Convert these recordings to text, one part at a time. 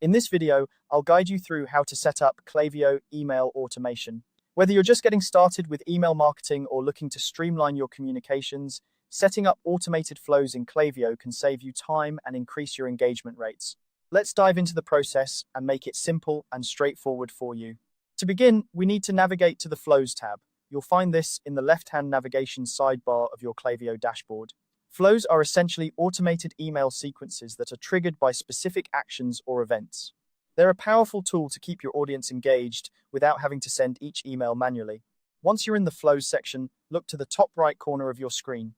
In this video, I'll guide you through how to set up Klaviyo email automation. Whether you're just getting started with email marketing or looking to streamline your communications, setting up automated flows in Klaviyo can save you time and increase your engagement rates. Let's dive into the process and make it simple and straightforward for you. To begin, we need to navigate to the Flows tab. You'll find this in the left-hand navigation sidebar of your Klaviyo dashboard. Flows are essentially automated email sequences that are triggered by specific actions or events. They're a powerful tool to keep your audience engaged without having to send each email manually. Once you're in the Flows section, look to the top right corner of your screen.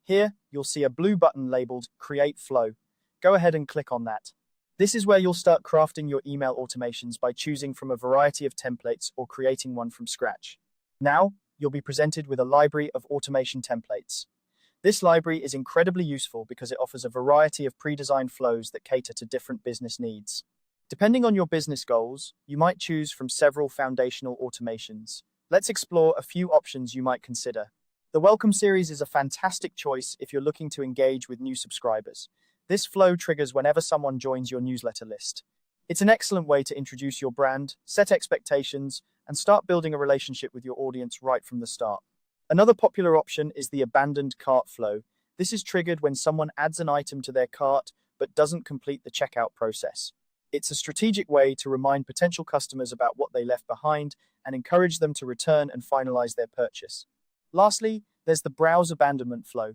Here, you'll see a blue button labeled Create Flow. Go ahead and click on that. This is where you'll start crafting your email automations by choosing from a variety of templates or creating one from scratch. Now, you'll be presented with a library of automation templates. This library is incredibly useful because it offers a variety of pre-designed flows that cater to different business needs. Depending on your business goals, you might choose from several foundational automations. Let's explore a few options you might consider. The Welcome series is a fantastic choice if you're looking to engage with new subscribers. This flow triggers whenever someone joins your newsletter list. It's an excellent way to introduce your brand, set expectations, and start building a relationship with your audience right from the start. Another popular option is the abandoned cart flow. This is triggered when someone adds an item to their cart but doesn't complete the checkout process. It's a strategic way to remind potential customers about what they left behind and encourage them to return and finalize their purchase. Lastly, there's the browse abandonment flow.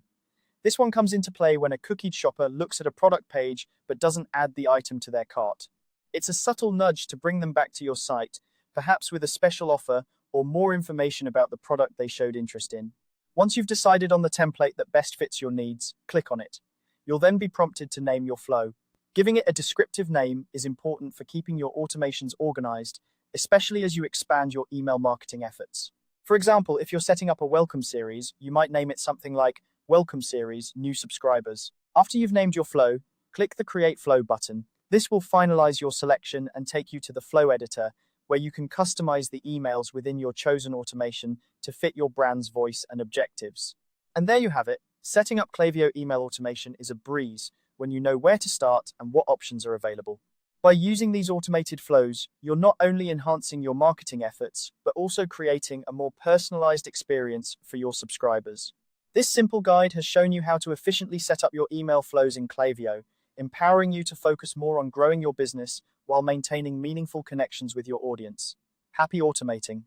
This one comes into play when a cookied shopper looks at a product page but doesn't add the item to their cart. It's a subtle nudge to bring them back to your site, perhaps with a special offer or more information about the product they showed interest in. Once you've decided on the template that best fits your needs, click on it. You'll then be prompted to name your flow. Giving it a descriptive name is important for keeping your automations organized, especially as you expand your email marketing efforts. For example, if you're setting up a welcome series, you might name it something like Welcome Series, New Subscribers. After you've named your flow, click the Create Flow button. This will finalize your selection and take you to the flow editor, where you can customize the emails within your chosen automation to fit your brand's voice and objectives. And there you have it. Setting up Klaviyo email automation is a breeze when you know where to start and what options are available. By using these automated flows, you're not only enhancing your marketing efforts, but also creating a more personalized experience for your subscribers. This simple guide has shown you how to efficiently set up your email flows in Klaviyo, empowering you to focus more on growing your business while maintaining meaningful connections with your audience. Happy automating!